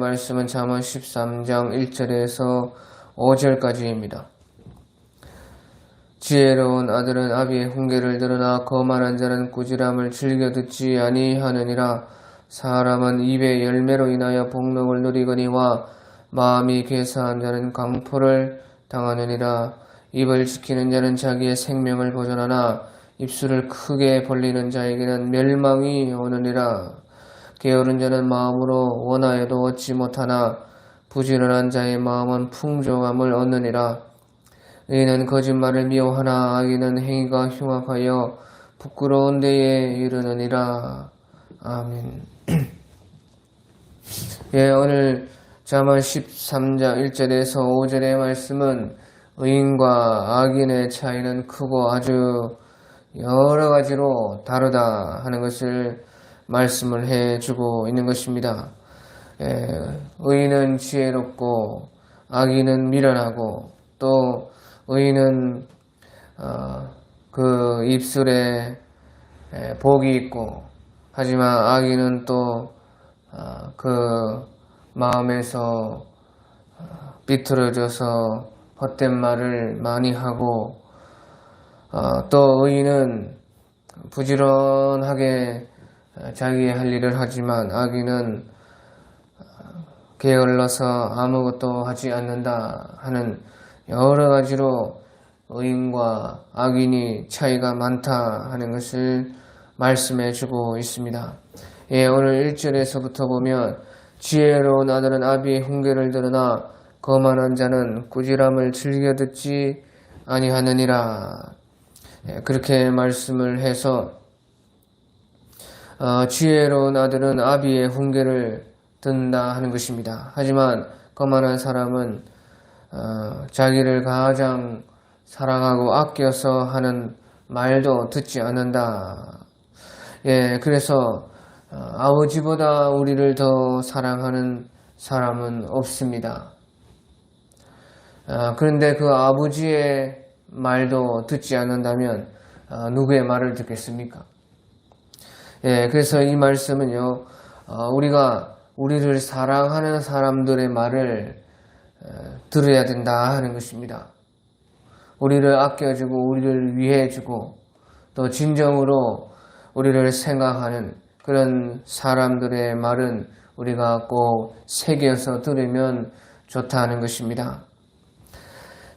말씀은 잠언 13장 1절에서 5절까지입니다. 지혜로운 아들은 아비의 훈계를 들으나 거만한 자는 꾸지람을 즐겨 듣지 아니하느니라. 사람은 입의 열매로 인하여 복록을 누리거니와 마음이 괴사한 자는 강포를 당하느니라. 입을 지키는 자는 자기의 생명을 보존하나 입술을 크게 벌리는 자에게는 멸망이 오느니라. 게으른 자는 마음으로 원하여도 얻지 못하나 부지런한 자의 마음은 풍족함을 얻느니라. 의인은 거짓말을 미워하나 악인은 행위가 흉악하여 부끄러운 데에 이르느니라. 아멘. 예, 오늘 잠언 13장 1절에서 5절의 말씀은 의인과 악인의 차이는 크고 아주 여러 가지로 다르다 하는 것을 말씀을 해주고 있는 것입니다. 예, 의인은 지혜롭고 악인은 미련하고 또 의인은 그 입술에 복이 있고 하지만 악인은 또 그 마음에서 비틀어져서 헛된 말을 많이 하고 또 의인은 부지런하게 자기의 할 일을 하지만 악인은 게을러서 아무것도 하지 않는다 하는 여러 가지로 의인과 악인이 차이가 많다 하는 것을 말씀해 주고 있습니다. 예, 오늘 1절에서부터 보면 지혜로운 아들은 아비의 훈계를 들으나 거만한 자는 꾸지람을 즐겨 듣지 아니하느니라. 예, 그렇게 말씀을 해서 지혜로운 아들은 아비의 훈계를 듣는다 하는 것입니다. 하지만 거만한 사람은 자기를 가장 사랑하고 아껴서 하는 말도 듣지 않는다. 예, 그래서 아버지보다 우리를 더 사랑하는 사람은 없습니다. 그런데 그 아버지의 말도 듣지 않는다면 누구의 말을 듣겠습니까? 예, 그래서 이 말씀은요, 우리가 우리를 사랑하는 사람들의 말을 들어야 된다 하는 것입니다. 우리를 아껴주고 우리를 위해주고 또 진정으로 우리를 생각하는 그런 사람들의 말은 우리가 꼭 새겨서 들으면 좋다는 것입니다.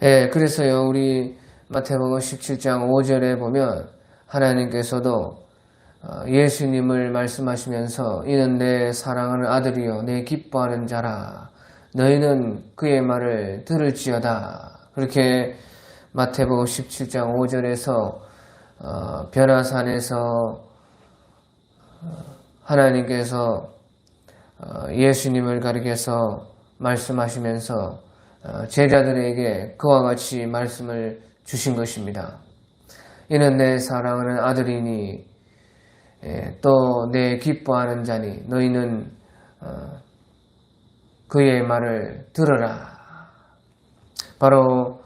예, 그래서요, 우리 마태복음 17장 5절에 보면 하나님께서도 예수님을 말씀하시면서 이는 내 사랑하는 아들이요 내 기뻐하는 자라 너희는 그의 말을 들을지어다. 그렇게 마태복음 17장 5절에서 변화산에서 하나님께서 예수님을 가리켜서 말씀하시면서 제자들에게 그와 같이 말씀을 주신 것입니다. 이는 내 사랑하는 아들이니 또 내 기뻐하는 자니 너희는 그의 말을 들으라. 바로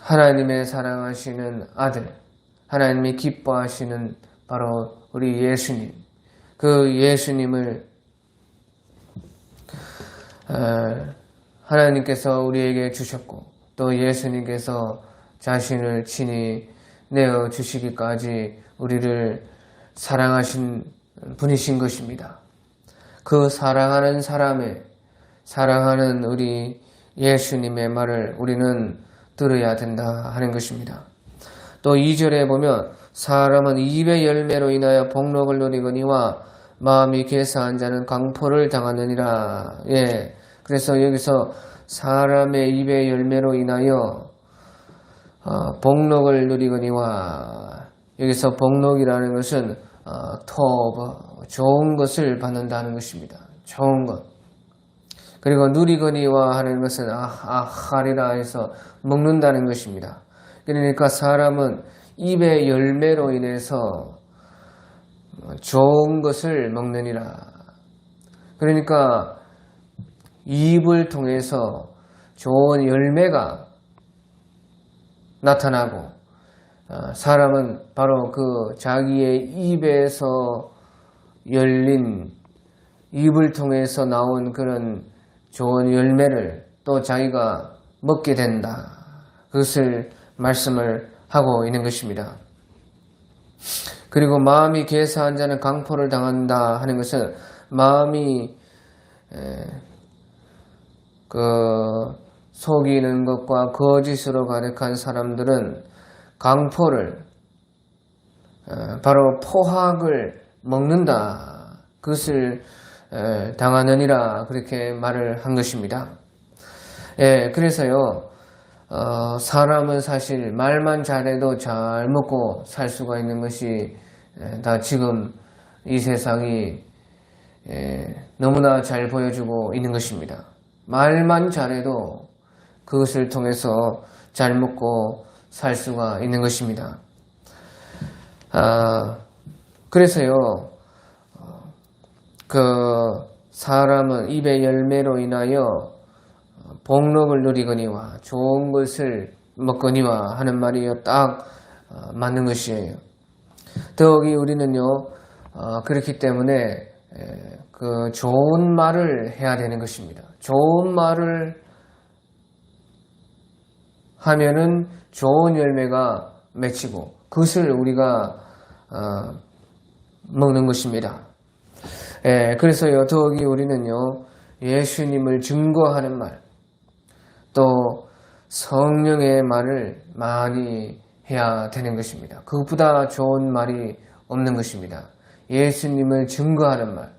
하나님의 사랑하시는 아들, 하나님이 기뻐하시는 바로 우리 예수님, 그 예수님을 하나님께서 우리에게 주셨고 또 예수님께서 자신을 친히 내어주시기까지 우리를 사랑하신 분이신 것입니다. 그 사랑하는 사랑하는 우리 예수님의 말을 우리는 들어야 된다 하는 것입니다. 또 2절에 보면 사람은 입의 열매로 인하여 복록을 누리거니와 마음이 괴사한 자는 강포를 당하느니라. 예, 그래서 여기서 사람의 입의 열매로 인하여 복록을 누리거니와 여기서 복록이라는 것은 좋은 것을 받는다는 것입니다. 좋은 것. 그리고 누리거니와 하는 것은 아하리라 해서 먹는다는 것입니다. 그러니까 사람은 입의 열매로 인해서 좋은 것을 먹느니라. 그러니까 입을 통해서 좋은 열매가 나타나고 사람은 바로 그 자기의 입에서 열린 입을 통해서 나온 그런 좋은 열매를 또 자기가 먹게 된다. 그것을 말씀을 하고 있는 것입니다. 그리고 마음이 괴사한 자는 강포를 당한다 하는 것은 마음이 속이는 것과 거짓으로 가득한 사람들은 강포를 바로 포학을 먹는다. 그것을 당하느니라 그렇게 말을 한 것입니다. 그래서요 사람은 사실 말만 잘해도 잘 먹고 살 수가 있는 것이 다 지금 이 세상이 너무나 잘 보여주고 있는 것입니다. 말만 잘해도 그것을 통해서 잘 먹고 살 수가 있는 것입니다. 그래서요 사람은 입의 열매로 인하여 복록을 누리거니와 좋은 것을 먹거니와 하는 말이 딱 맞는 것이에요. 더욱이 우리는요 그렇기 때문에 그 좋은 말을 해야 되는 것입니다. 좋은 말을 하면은 좋은 열매가 맺히고 그것을 우리가 먹는 것입니다. 그래서요 더욱이 우리는요 예수님을 증거하는 말, 또 성령의 말을 많이 해야 되는 것입니다. 그것보다 좋은 말이 없는 것입니다. 예수님을 증거하는 말,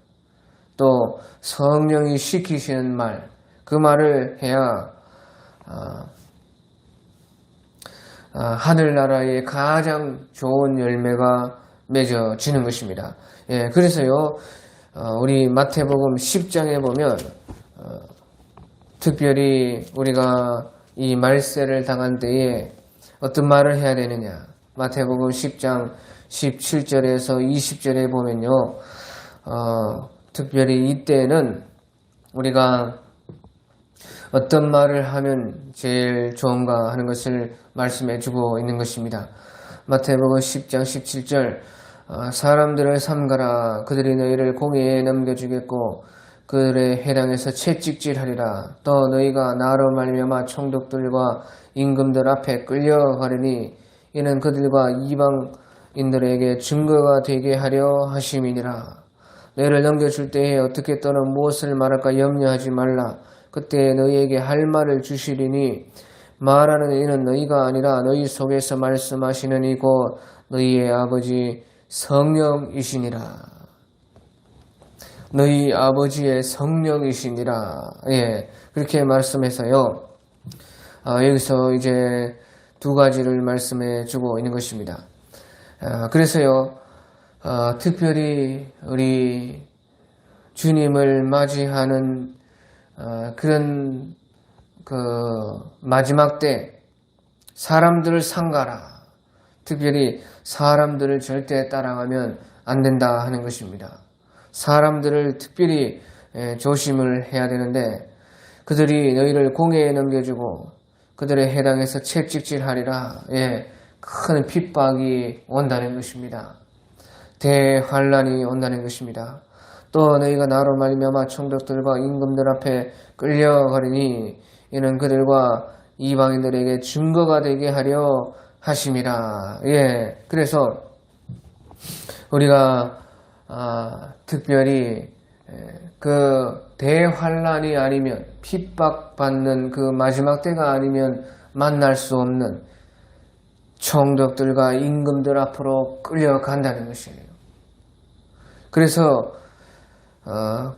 또 성령이 시키시는 말, 그 말을 해야 하늘나라의 가장 좋은 열매가 맺어지는 것입니다. 그래서요 우리 마태복음 10장에 보면 특별히 우리가 이 말세를 당한 때에 어떤 말을 해야 되느냐. 마태복음 10장 17절에서 20절에 보면요 특별히 이때는 우리가 어떤 말을 하면 제일 좋은가 하는 것을 말씀해 주고 있는 것입니다. 마태복음 10장 17절 사람들을 삼가라. 그들이 너희를 공회에 넘겨주겠고 그들의 회당에서 채찍질하리라. 또 너희가 나로 말미암아 총독들과 임금들 앞에 끌려가리니 이는 그들과 이방인들에게 증거가 되게 하려 하심이니라. 너희를 넘겨줄 때에 어떻게 또는 무엇을 말할까 염려하지 말라. 그때 너희에게 할 말을 주시리니 말하는 이는 너희가 아니라 너희 속에서 말씀하시는 이곧 너희의 아버지 성령이시니라. 너희 아버지의 성령이시니라. 그렇게 말씀해서요 여기서 이제 두 가지를 말씀해 주고 있는 것입니다. 그래서요 특별히 우리 주님을 맞이하는 그런 마지막 때 사람들을 삼가라. 특별히 사람들을 절대 따라가면 안 된다 하는 것입니다. 사람들을 특별히 조심을 해야 되는데 그들이 너희를 공회에 넘겨주고 그들의 해당에서 채찍질하리라. 큰 핍박이 온다는 것입니다. 대환란이 온다는 것입니다. 또 너희가 나로 말미암아 총독들과 임금들 앞에 끌려가리니 이는 그들과 이방인들에게 증거가 되게 하려 하심이라. 그래서 우리가 특별히 그 대환란이 아니면 핍박받는 그 마지막 때가 아니면 만날 수 없는 총독들과 임금들 앞으로 끌려간다는 것이에요. 그래서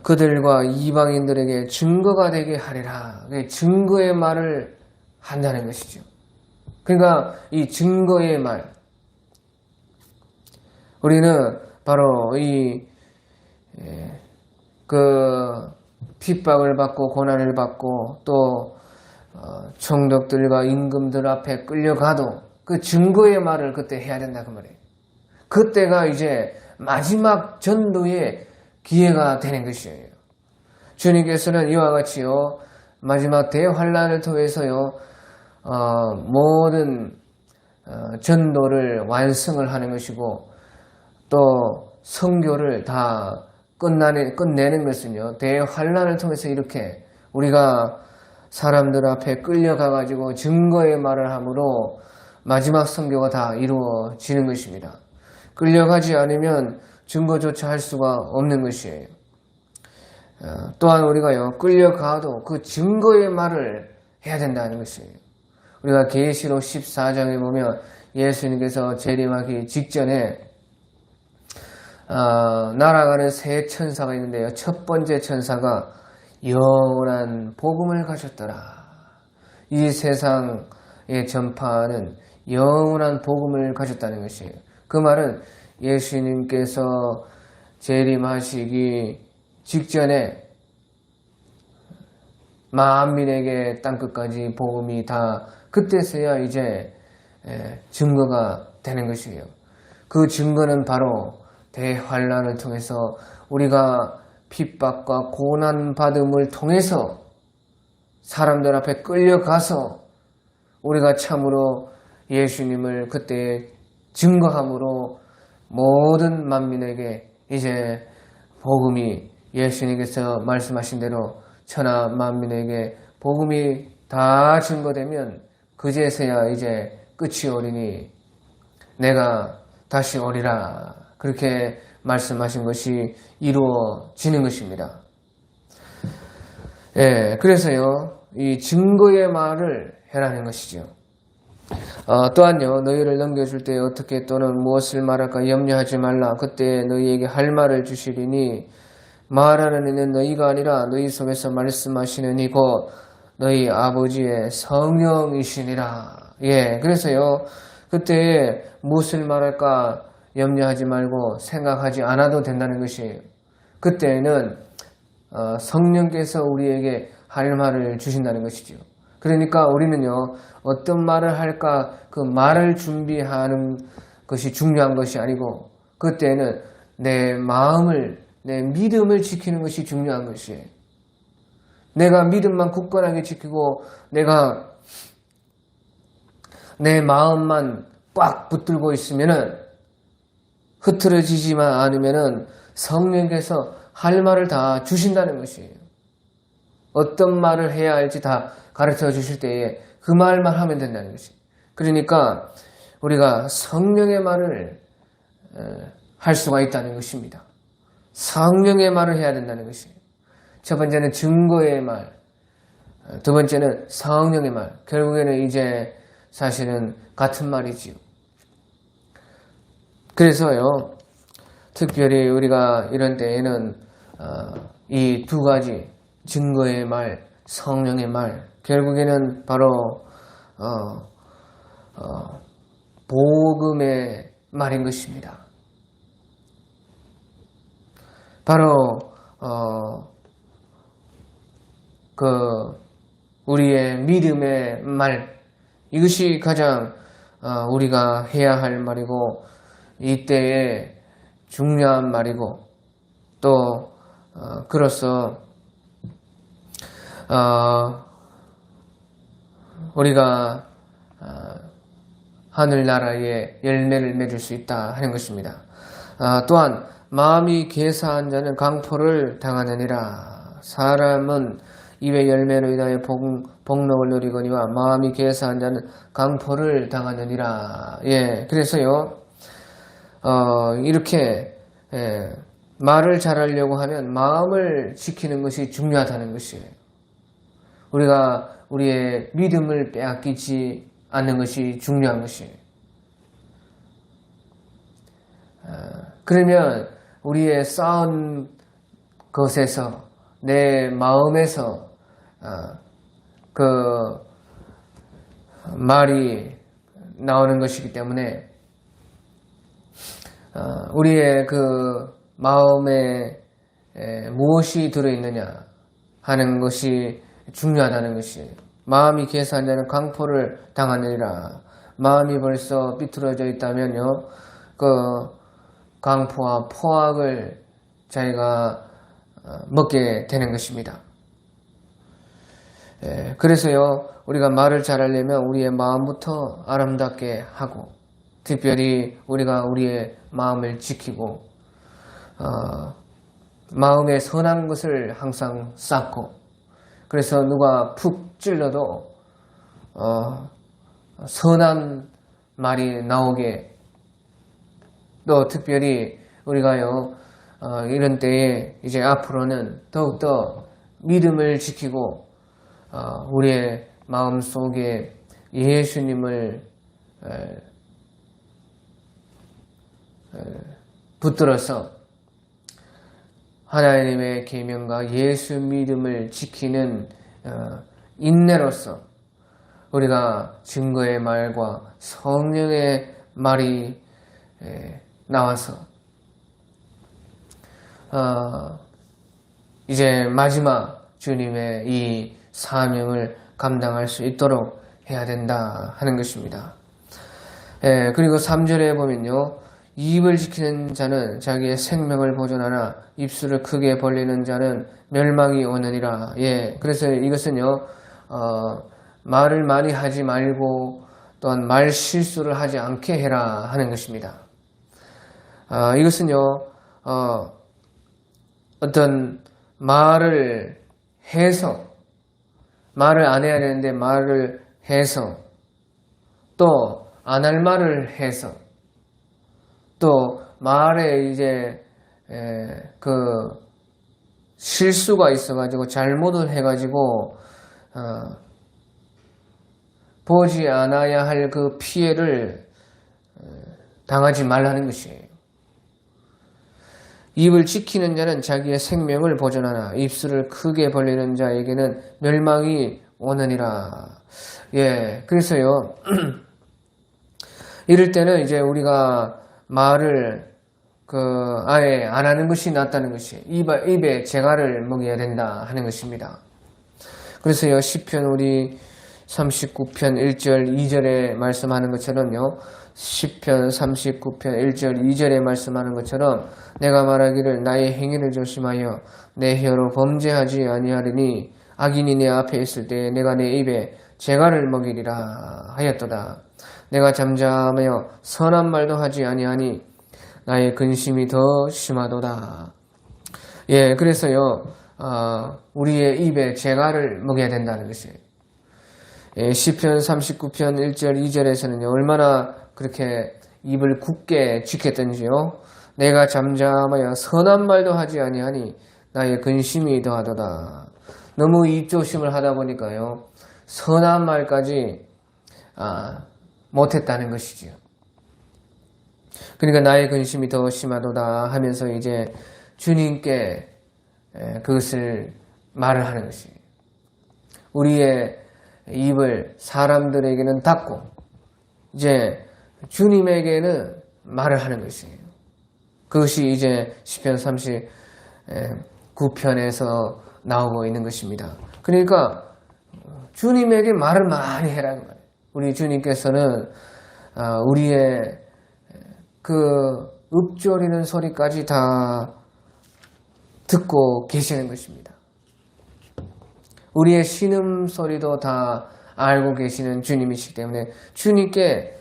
그들과 이방인들에게 증거가 되게 하리라. 증거의 말을 한다는 것이죠. 그러니까 이 증거의 말, 우리는 바로 그 핍박을 받고 고난을 받고 또 총독들과 임금들 앞에 끌려가도 그 증거의 말을 그때 해야 된다 그 말이에요. 그때가 이제 마지막 전도의 기회가 되는 것이에요. 주님께서는 이와 같이요 마지막 대환란을 통해서요 모든 전도를 완성을 하는 것이고 또 선교를 다 끝내는 것은요, 대환란을 통해서 이렇게 우리가 사람들 앞에 끌려가가지고 증거의 말을 함으로 마지막 선교가 다 이루어지는 것입니다. 끌려가지 않으면 증거조차 할 수가 없는 것이에요. 또한 우리가요, 끌려가도 그 증거의 말을 해야 된다는 것이에요. 우리가 계시록 14장에 보면 예수님께서 재림하기 직전에 날아가는 세 천사가 있는데요. 첫 번째 천사가 영원한 복음을 가졌더라. 이 세상에 전파하는 영원한 복음을 가졌다는 것이에요. 그 말은 예수님께서 재림하시기 직전에 만민에게 땅끝까지 복음이 다 그때서야 이제 증거가 되는 것이에요. 그 증거는 바로 대환란을 통해서 우리가 핍박과 고난받음을 통해서 사람들 앞에 끌려가서 우리가 참으로 예수님을 그때 증거함으로 모든 만민에게 이제 복음이 예수님께서 말씀하신 대로 천하 만민에게 복음이 다 증거되면 그제서야 이제 끝이 오리니 내가 다시 오리라. 그렇게 말씀하신 것이 이루어지는 것입니다. 그래서요, 이 증거의 말을 해라는 것이죠. 또한요, 너희를 넘겨줄 때 어떻게 또는 무엇을 말할까 염려하지 말라. 그때 너희에게 할 말을 주시리니 말하는 이는 너희가 아니라 너희 속에서 말씀하시는 이고 너희 아버지의 성령이시니라. 그래서요, 그때 무엇을 말할까 염려하지 말고 생각하지 않아도 된다는 것이에요. 그때는 성령께서 우리에게 할 말을 주신다는 것이죠. 그러니까 우리는요, 어떤 말을 할까 그 말을 준비하는 것이 중요한 것이 아니고 그때는 내 마음을, 내 믿음을 지키는 것이 중요한 것이에요. 내가 믿음만 굳건하게 지키고 내가 내 마음만 꽉 붙들고 있으면은 흐트러지지만 않으면은 성령께서 할 말을 다 주신다는 것이에요. 어떤 말을 해야 할지 다 가르쳐 주실 때에 그 말만 하면 된다는 것이에요. 그러니까 우리가 성령의 말을 할 수가 있다는 것입니다. 성령의 말을 해야 된다는 것이에요. 첫 번째는 증거의 말, 두 번째는 성령의 말. 결국에는 이제 사실은 같은 말이지요. 그래서요, 특별히 우리가 이런 때에는 이 두 가지 증거의 말, 성령의 말, 결국에는 바로 복음의 말인 것입니다. 바로 우리의 믿음의 말, 이것이 가장 우리가 해야 할 말이고 이때에 중요한 말이고 또 그로써 우리가 하늘나라에 열매를 맺을 수 있다 하는 것입니다. 또한 마음이 개사한 자는 강포를 당하느니라. 사람은 입의 열매로 인하여 복록을 누리거니와 마음이 개사한 자는 강포를 당하느니라. 그래서요, 이렇게 말을 잘하려고 하면 마음을 지키는 것이 중요하다는 것이에요. 우리가 우리의 믿음을 빼앗기지 않는 것이 중요한 것이에요. 그러면 우리의 쌓은 것에서 내 마음에서 그 말이 나오는 것이기 때문에 우리의 그 마음에 무엇이 들어있느냐 하는 것이 중요하다는 것이에요. 마음이 개사한 자는 강포를 당하느니라. 마음이 벌써 삐뚤어져 있다면요, 그 강포와 포악을 자기가 먹게 되는 것입니다. 그래서요, 우리가 말을 잘하려면 우리의 마음부터 아름답게 하고 특별히 우리가 우리의 마음을 지키고 마음에 선한 것을 항상 쌓고, 그래서 누가 푹 찔러도 선한 말이 나오게, 또 특별히 우리가요 이런 때에 이제 앞으로는 더욱더 믿음을 지키고 우리의 마음 속에 예수님을 붙들어서 하나님의 계명과 예수 믿음을 지키는 인내로서 우리가 증거의 말과 성령의 말이 나와서 이제 마지막 주님의 이 사명을 감당할 수 있도록 해야 된다 하는 것입니다. 그리고 3절에 보면요, 입을 지키는 자는 자기의 생명을 보존하나 입술을 크게 벌리는 자는 멸망이 오느니라. 그래서 이것은요 말을 많이 하지 말고 또한 말 실수를 하지 않게 해라 하는 것입니다. 이것은요 어떤 말을 해서, 말을 안 해야 되는데 말을 해서, 또 안 할 말을 해서, 또 말에 이제 그 실수가 있어가지고 잘못을 해가지고 보지 않아야 할 그 피해를 당하지 말라는 것이에요. 입을 지키는 자는 자기의 생명을 보존하나 입술을 크게 벌리는 자에게는 멸망이 오느니라. 그래서요 이럴 때는 이제 우리가 말을 아예 안 하는 것이 낫다는 것이, 입에 재갈을 먹여야 된다 하는 것입니다. 그래서요 시편 우리 39편 1절 2절에 말씀하는 것처럼요, 시편 39편 1절 2절에 말씀하는 것처럼 내가 말하기를 나의 행위를 조심하여 내 혀로 범죄하지 아니하리니 악인이 내 앞에 있을 때에 내가 내 입에 재갈을 먹이리라 하였도다. 내가 잠잠하여 선한 말도 하지 아니하니 나의 근심이 더 심하도다. 그래서요 우리의 입에 재갈을 먹여야 된다는 것이에요. 시편 39편 1절 2절에서는요 얼마나 그렇게 입을 굳게 지켰던지요. 내가 잠잠하여 선한 말도 하지 아니하니 나의 근심이 더하도다. 너무 입조심을 하다 보니까요 선한 말까지 못했다는 것이지요. 그러니까 나의 근심이 더 심하도다 하면서 이제 주님께 그것을 말을 하는 것이에요. 우리의 입을 사람들에게는 닫고 이제 주님에게는 말을 하는 것이에요. 그것이 이제 시편 39편에서 나오고 있는 것입니다. 그러니까 주님에게 말을 많이 해라는 거예요. 우리 주님께서는 우리의 그 읊조리는 소리까지 다 듣고 계시는 것입니다. 우리의 신음소리도 다 알고 계시는 주님이시기 때문에 주님께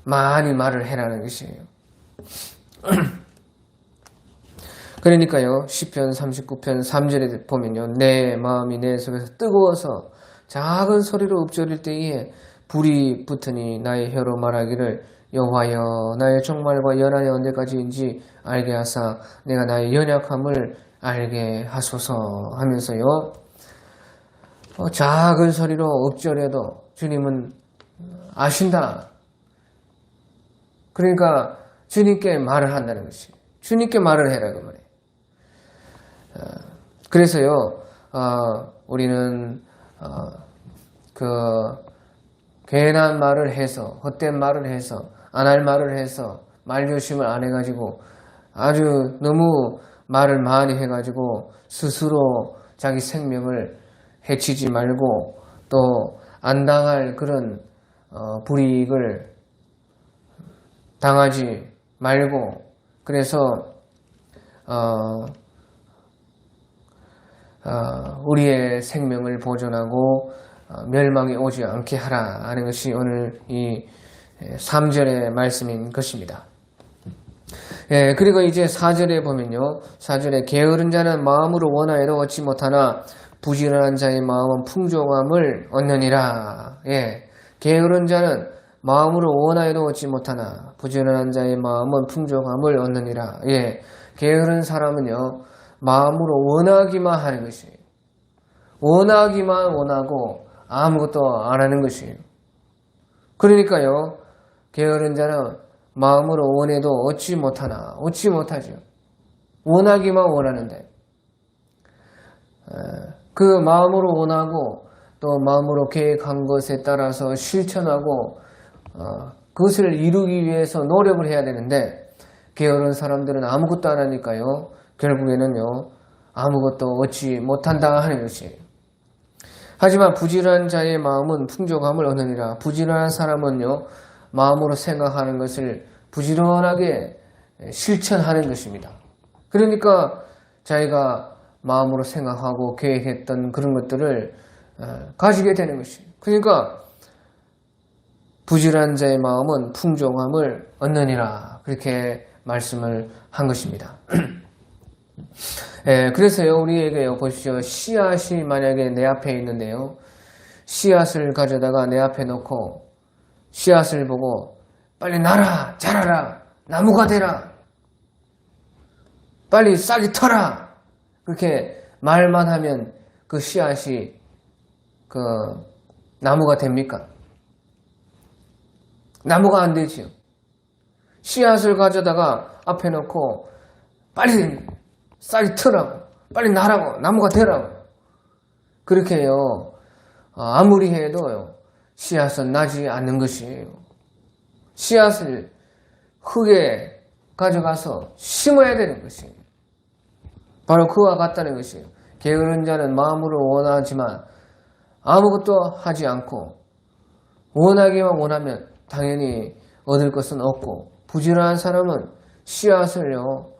많이 말을 해라는 것이에요. 그러니까요 시편 39편 3절에 보면요, 내 마음이 내 속에서 뜨거워서 작은 소리로 읊조릴 때에 불이 붙으니 나의 혀로 말하기를 여호와여 나의 종말과 연한이 언제까지인지 알게 하사 내가 나의 연약함을 알게 하소서 하면서요 작은 소리로 읊조려도 주님은 아신다. 그러니까 주님께 말을 한다는 것이, 주님께 말을 해라 그 말이에요. 그래서요 우리는 괜한 말을 해서, 헛된 말을 해서, 안 할 말을 해서 말조심을 안 해가지고 아주 너무 말을 많이 해가지고 스스로 자기 생명을 해치지 말고 또 안 당할 그런 불이익을 당하지 말고, 그래서 우리의 생명을 보존하고 멸망이 오지 않게 하라 하는 것이 오늘 이 3절의 말씀인 것입니다. 예, 그리고 이제 4절에 보면요. 4절에 게으른 자는 마음으로 원하여도 얻지 못하나 부지런한 자의 마음은 풍족함을 얻느니라. 예, 게으른 자는 마음으로 원하여도 얻지 못하나 부지런한 자의 마음은 풍족함을 얻느니라. 예, 게으른 사람은요. 마음으로 원하기만 하는 것이에요. 원하기만 원하고 아무것도 안 하는 것이에요. 그러니까요. 게으른 자는 마음으로 원해도 얻지 못하나 얻지 못하죠. 원하기만 원하는데 그 마음으로 원하고 또 마음으로 계획한 것에 따라서 실천하고 그것을 이루기 위해서 노력을 해야 되는데 게으른 사람들은 아무것도 안 하니까요. 결국에는요. 아무것도 얻지 못한다 하는 것이에요. 하지만 부지런한 자의 마음은 풍족함을 얻느니라. 부지런한 사람은요. 마음으로 생각하는 것을 부지런하게 실천하는 것입니다. 그러니까 자기가 마음으로 생각하고 계획했던 그런 것들을 가지게 되는 것이에요. 그러니까 부지런한 자의 마음은 풍족함을 얻느니라. 그렇게 말씀을 한 것입니다. 예, 그래서요, 우리에게요, 보십시오. 씨앗이 만약에 내 앞에 있는데요, 씨앗을 가져다가 내 앞에 놓고, 씨앗을 보고, 빨리 나라, 자라라, 나무가 되라, 빨리 싹이 터라, 그렇게 말만 하면 그 씨앗이 나무가 됩니까? 나무가 안 되지요. 씨앗을 가져다가 앞에 놓고, 빨리 싹이 트라고, 빨리 나라고, 나무가 되라고. 그렇게 해요. 아무리 해도요, 씨앗은 나지 않는 것이에요. 씨앗을 흙에 가져가서 심어야 되는 것이에요. 바로 그와 같다는 것이에요. 게으른 자는 마음으로 원하지만 아무것도 하지 않고 원하기만 원하면 당연히 얻을 것은 없고 부지런한 사람은 씨앗을요,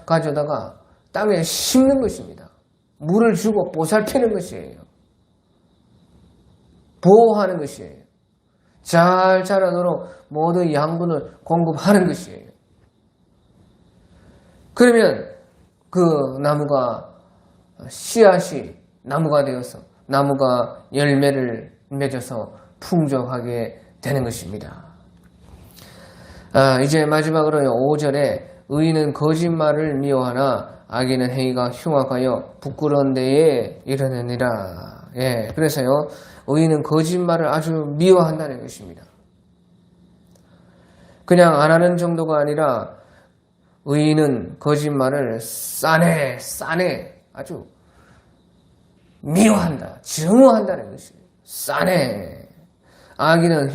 가져다가 땅에 심는 것입니다. 물을 주고 보살피는 것이에요. 보호하는 것이에요. 잘 자라도록 모든 양분을 공급하는 것이에요. 그러면 그 나무가 씨앗이 나무가 되어서 나무가 열매를 맺어서 풍족하게 되는 것입니다. 이제 마지막으로요. 5절에 의인은 거짓말을 미워하나 악인은 행위가 흉악하여 부끄러운 데에 이르느니라. 예, 그래서요. 의인은 거짓말을 아주 미워한다는 것입니다. 그냥 안 하는 정도가 아니라 의인은 거짓말을 싸네 아주 미워한다, 증오한다는 것이에요. 싸네. 악인은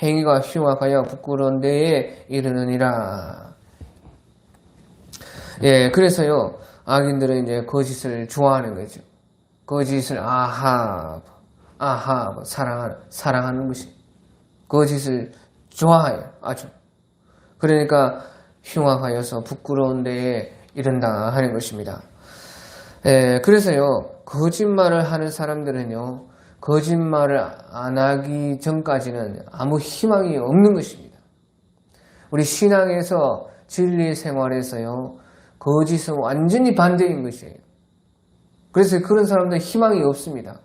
행위가 흉악하여 부끄러운 데에 이르느니라. 예, 그래서요, 악인들은 이제 거짓을 좋아하는 거죠. 거짓을 사랑하는 것이. 거짓을 좋아해요, 아주. 그러니까 흉악하여서 부끄러운 데에 이른다 하는 것입니다. 예, 그래서요, 거짓말을 하는 사람들은요, 거짓말을 안 하기 전까지는 아무 희망이 없는 것입니다. 우리 신앙에서 진리 생활에서요, 거짓은 완전히 반대인 것이에요. 그래서 그런 사람들은 희망이 없습니다.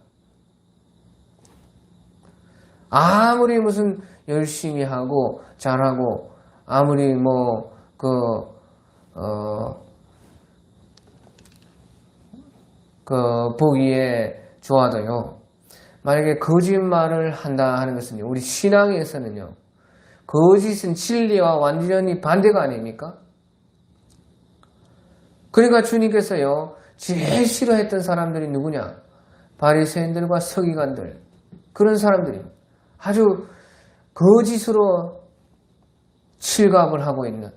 아무리 무슨 열심히 하고 잘하고 아무리 보기에 좋아도요. 만약에 거짓말을 한다 하는 것은요. 우리 신앙에서는요. 거짓은 진리와 완전히 반대가 아닙니까? 그러니까 주님께서요. 제일 싫어했던 사람들이 누구냐? 바리새인들과 서기관들. 그런 사람들이 아주 거짓으로 칠갑을 하고 있는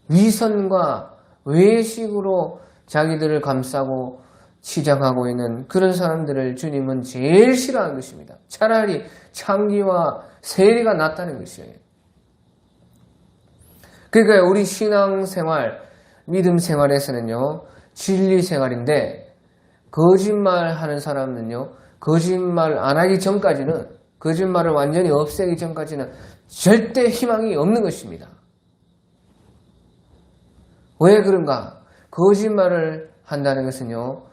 위선과 외식으로 자기들을 감싸고 치장하고 있는 그런 사람들을 주님은 제일 싫어하는 것입니다. 차라리 창기와 세리가 낫다는 것이에요. 그러니까 우리 신앙생활, 믿음 생활에서는요, 진리 생활인데 거짓말 하는 사람은요, 거짓말 안 하기 전까지는, 거짓말을 완전히 없애기 전까지는 절대 희망이 없는 것입니다. 왜 그런가? 거짓말을 한다는 것은요,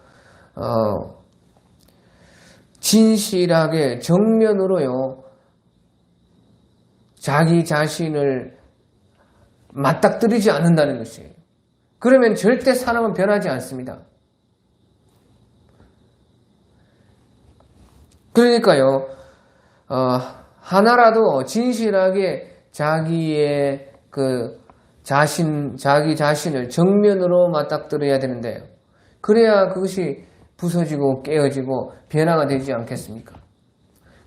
진실하게 정면으로요, 자기 자신을 맞닥뜨리지 않는다는 것이에요. 그러면 절대 사람은 변하지 않습니다. 그러니까요, 하나라도 진실하게 자기의 자기 자신을 정면으로 맞닥뜨려야 되는데요. 그래야 그것이 부서지고 깨어지고 변화가 되지 않겠습니까?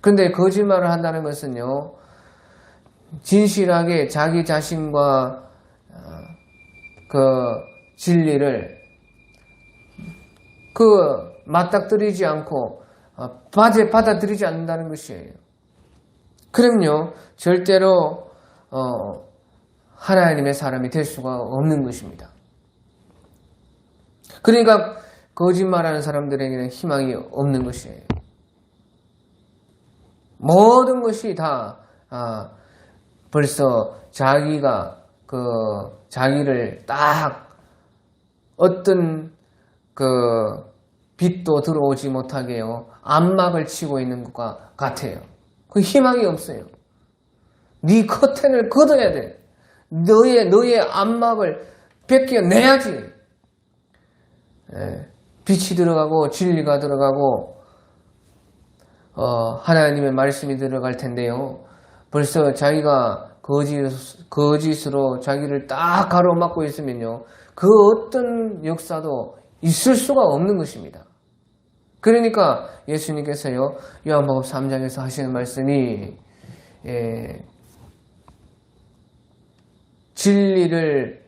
그런데 거짓말을 한다는 것은요, 진실하게 자기 자신과 그 진리를 맞닥뜨리지 않고 받아들이지 않는다는 것이에요. 그럼요, 절대로 하나님의 사람이 될 수가 없는 것입니다. 그러니까 거짓말하는 사람들에게는 희망이 없는 것이에요. 모든 것이 다 벌써 자기가 자기를 딱 어떤 빛도 들어오지 못하게요, 암막을 치고 있는 것과 같아요. 그 희망이 없어요. 네 커튼을 걷어야 돼. 너의 암막을 벗겨내야지. 빛이 들어가고 진리가 들어가고 하나님의 말씀이 들어갈 텐데요. 벌써 자기가 거짓으로 자기를 딱 가로막고 있으면요, 그 어떤 역사도 있을 수가 없는 것입니다. 그러니까 예수님께서요, 요한복음 3장에서 하시는 말씀이 진리를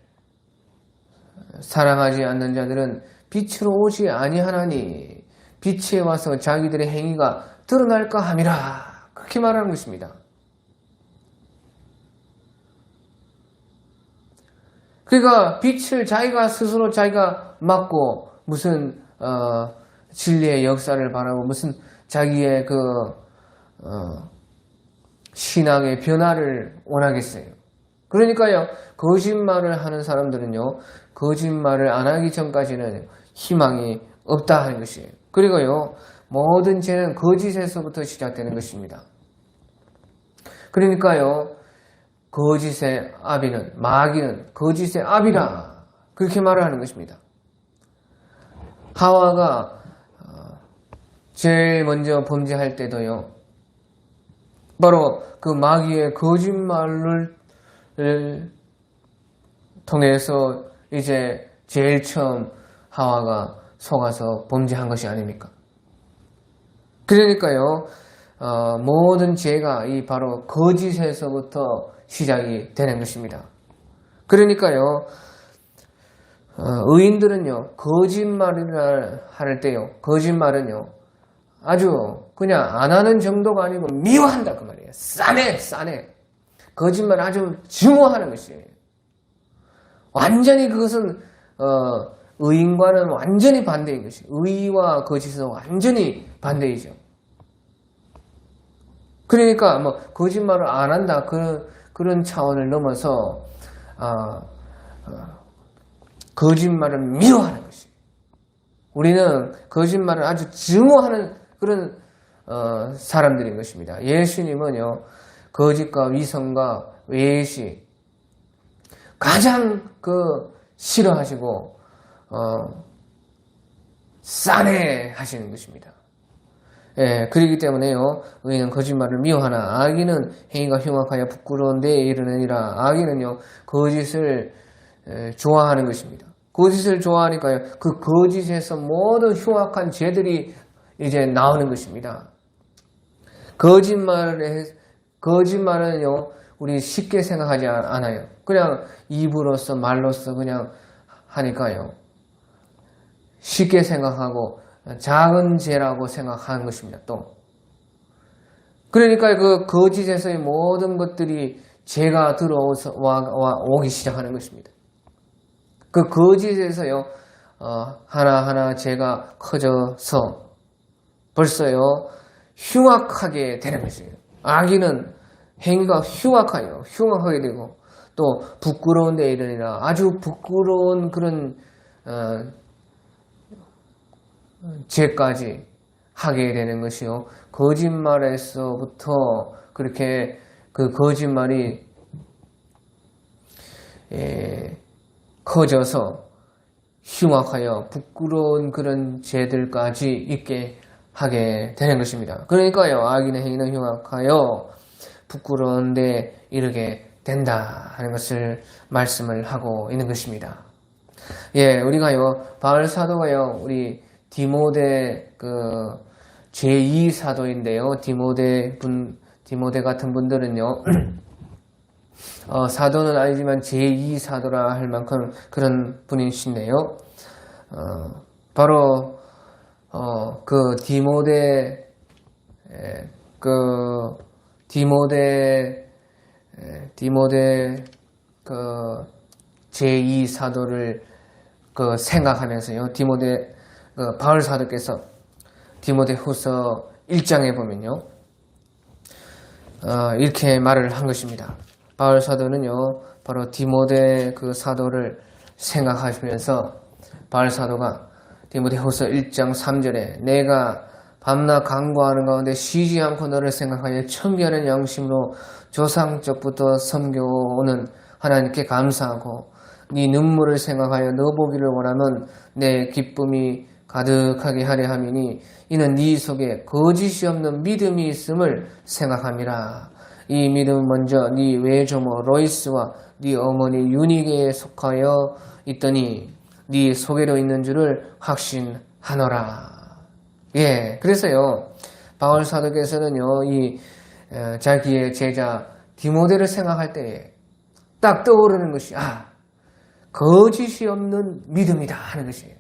사랑하지 않는 자들은 빛으로 오지 아니하나니 빛에 와서 자기들의 행위가 드러날까 함이라, 그렇게 말하는 것입니다. 그러니까 빛을 자기가 스스로 자기가 막고 무슨 진리의 역사를 바라고 무슨 자기의 신앙의 변화를 원하겠어요. 그러니까요, 거짓말을 하는 사람들은요, 거짓말을 안 하기 전까지는 희망이 없다 하는 것이에요. 그리고요, 모든 죄는 거짓에서부터 시작되는 것입니다. 그러니까요, 거짓의 아비는, 마귀는 거짓의 아비라, 그렇게 말을 하는 것입니다. 하와가 제일 먼저 범죄할 때도요, 바로 그 마귀의 거짓말을 통해서 이제 제일 처음 하와가 속아서 범죄한 것이 아닙니까? 그러니까요, 모든 죄가 이 바로 거짓에서부터 시작이 되는 것입니다. 그러니까요, 의인들은요, 거짓말을 할 때요, 거짓말은요, 아주 그냥 안 하는 정도가 아니고 미워한다 그 말이에요. 싸네. 거짓말을 아주 증오하는 것이에요. 완전히 그것은 의인과는 완전히 반대인 것이에요. 의와 거짓은 완전히 반대이죠. 그러니까 뭐 거짓말을 안 한다 그런 차원을 넘어서 거짓말을 미워하는 것이에요. 우리는 거짓말을 아주 증오하는 그런 사람들인 것입니다. 예수님은요, 거짓과 위선과 외식 가장 싫어하시고 싸네 하시는 것입니다. 예, 그렇기 때문에요, 의인은 거짓말을 미워하나 악인은 행위가 흉악하여 부끄러운 데에 이르느니라. 악인은요, 거짓을 좋아하는 것입니다. 거짓을 좋아하니까요, 그 거짓에서 모든 흉악한 죄들이 이제 나오는 것입니다. 거짓말은요, 우리 쉽게 생각하지 않아요. 그냥 입으로서 말로서 그냥 하니까요, 쉽게 생각하고 작은 죄라고 생각하는 것입니다. 또 그러니까 그 거짓에서의 모든 것들이 죄가 오기 시작하는 것입니다. 그 거짓에서요, 하나하나 죄가 커져서 벌써요, 흉악하게 되는 것이에요. 악인은 행위가 흉악하게 되고 또 부끄러운 데 이르리라. 아주 부끄러운 그런 죄까지 하게 되는 것이요. 거짓말에서부터 그렇게 그 거짓말이 커져서 흉악하여 부끄러운 그런 죄들까지 있게 하게 되는 것입니다. 그러니까요, 악인의 행위는 흉악하여 부끄러운데 이르게 된다 하는 것을 말씀을 하고 있는 것입니다. 예, 우리가요, 바울 사도가요, 우리 디모데 그 제2 사도인데요, 디모데 같은 분들은요, 사도는 아니지만 제2 사도라 할 만큼 그런 분이신데요, 바로 그 디모데 그 제2 사도를 그 생각하면서요, 바울 사도께서 디모데후서 1장에 보면요, 이렇게 말을 한 것입니다. 바울 사도는요, 바로 디모데 그 사도를 생각하시면서 바울 사도가 디모데후서 1장 3절에 내가 밤낮 간구하는 가운데 쉬지 않고 너를 생각하여 청결한 양심으로 조상적부터 섬겨오는 하나님께 감사하고 네 눈물을 생각하여 너 보기를 원하면 내 기쁨이 가득하게 하려 함이니 이는 네 속에 거짓이 없는 믿음이 있음을 생각함이라. 이 믿음은 먼저 네 외조모 로이스와 네 어머니 유니게에 속하여 있더니 네 속에도 있는 줄을 확신하노라. 예, 그래서요, 바울 사도께서는요, 자기의 제자 디모데를 생각할 때 딱 떠오르는 것이, 거짓이 없는 믿음이다 하는 것이에요.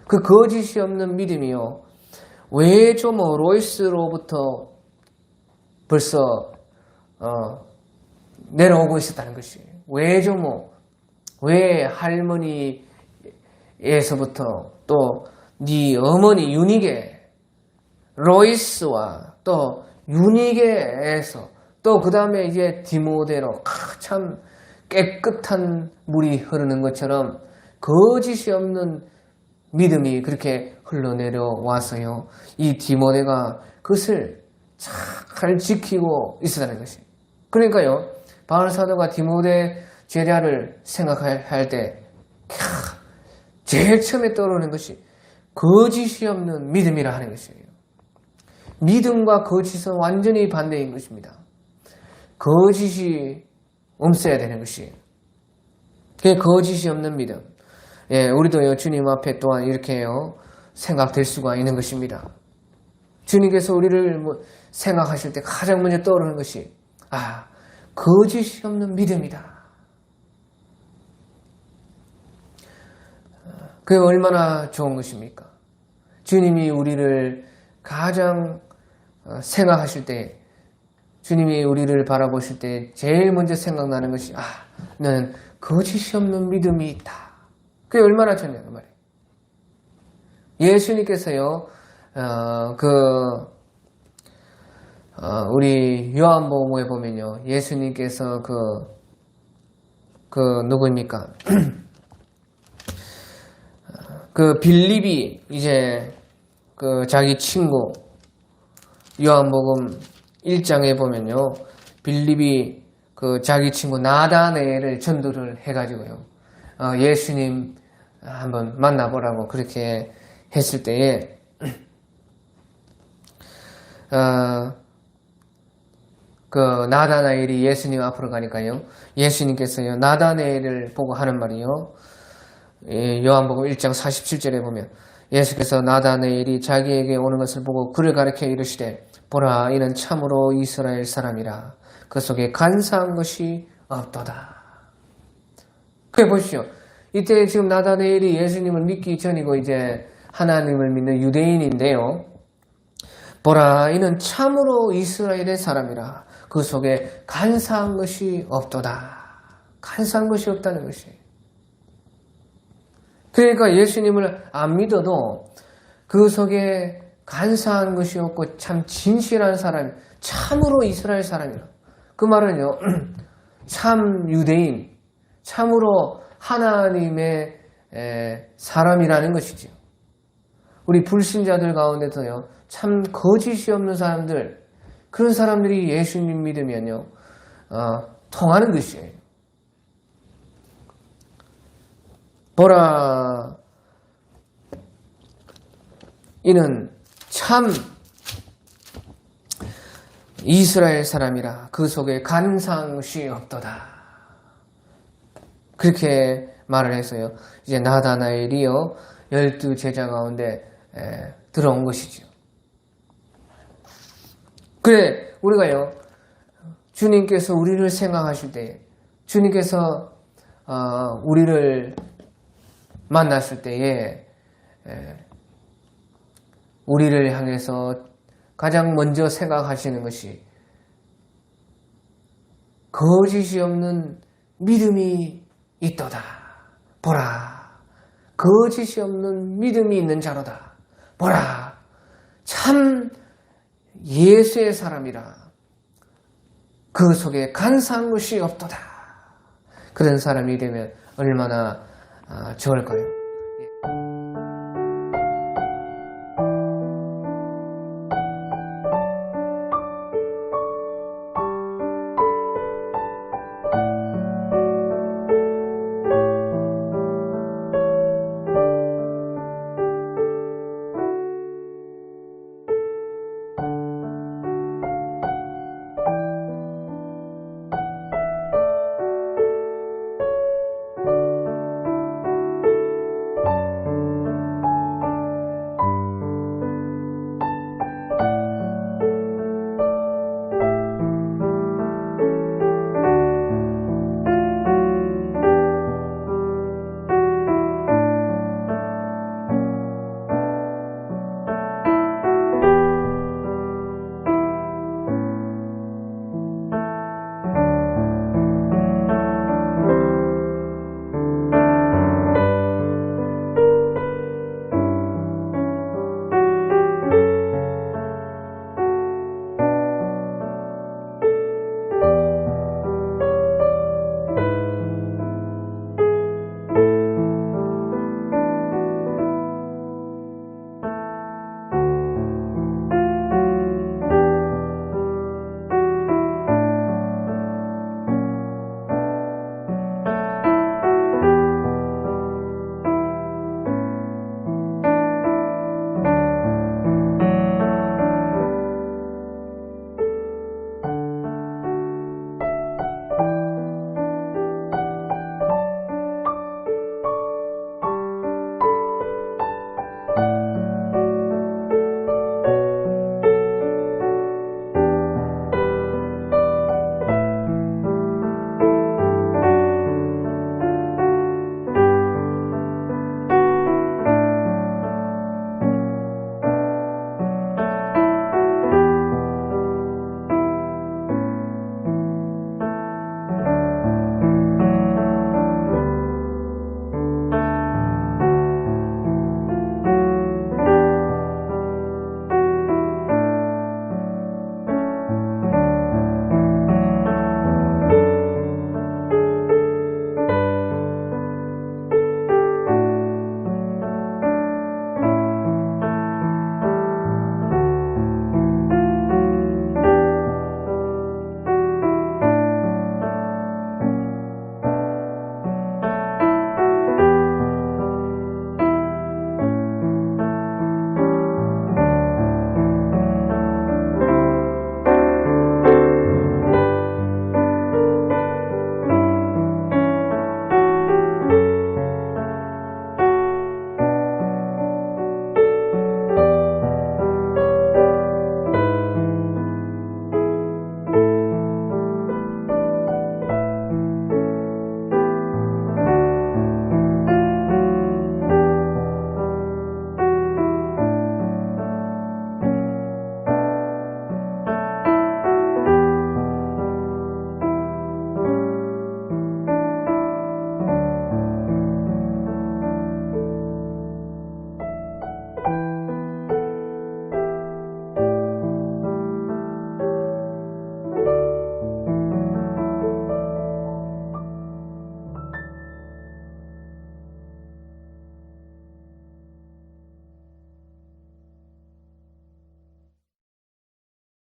그 거짓이 없는 믿음이요, 외조모 로이스로부터 벌써 내려오고 있었다는 것이에요. 외조모, 외할머니에서부터 또 네 어머니 유니게, 로이스와 또 유니게에서 또 그 다음에 이제 디모데로 참 깨끗한 물이 흐르는 것처럼 거짓이 없는 믿음이 그렇게 흘러내려 와서요, 이 디모데가 그것을 잘 지키고 있었다는 것이에요. 그러니까요, 바울 사도가 디모데 제자를 생각할 때 제일 처음에 떠오르는 것이 거짓이 없는 믿음이라 하는 것이에요. 믿음과 거짓은 완전히 반대인 것입니다. 거짓이 없어야 되는 것이에요. 그게 거짓이 없는 믿음. 예, 우리도요, 주님 앞에 또한 이렇게요, 생각될 수가 있는 것입니다. 주님께서 우리를 생각하실 때 가장 먼저 떠오르는 것이, 거짓이 없는 믿음이다. 그게 얼마나 좋은 것입니까? 주님이 우리를 가장 생각하실 때, 주님이 우리를 바라보실 때 제일 먼저 생각나는 것이, 너는 거짓이 없는 믿음이 있다. 그게 얼마나 좋냐는 말이에요. 예수님께서요, 우리 요한복음에 보면요, 예수님께서 누구입니까? 빌립이 이제 자기 친구, 요한복음 1장에 보면요, 빌립이 자기 친구 나다네엘을 전도를 해가지고요, 예수님 한번 만나보라고 그렇게 했을 때에, 나다나엘이 예수님 앞으로 가니까요, 예수님께서요, 나다나엘을 보고 하는 말이요, 요한복음 1장 47절에 보면 예수께서 나다나엘이 자기에게 오는 것을 보고 그를 가리켜 이르시되 보라, 이는 참으로 이스라엘 사람이라. 그 속에 간사한 것이 없도다. 그래 보십시오. 이때 지금 나다나엘이 예수님을 믿기 전이고 이제 하나님을 믿는 유대인인데요, 보라, 이는 참으로 이스라엘의 사람이라. 그 속에 간사한 것이 없도다. 간사한 것이 없다는 것이에요. 그러니까 예수님을 안 믿어도 그 속에 간사한 것이 없고 참 진실한 사람, 참으로 이스라엘 사람이라. 그 말은요, 참 유대인, 참으로 하나님의 사람이라는 것이죠. 우리 불신자들 가운데서요, 참 거짓이 없는 사람들, 그런 사람들이 예수님 믿으면요, 통하는 것이에요. 보라, 이는 참 이스라엘 사람이라 그 속에 간상시 없도다. 그렇게 말을 했어요. 이제 나다나엘이요 12제자 가운데 들어온 것이죠. 그래 우리가요 주님께서 우리를 생각하실 때, 주님께서 우리를 만났을 때에 우리를 향해서 가장 먼저 생각하시는 것이 거짓이 없는 믿음이 있도다. 보라, 거짓이 없는 믿음이 있는 자로다. 보라, 참 예수의 사람이라 그 속에 간사한 것이 없도다. 그런 사람이 되면 얼마나 좋을까요?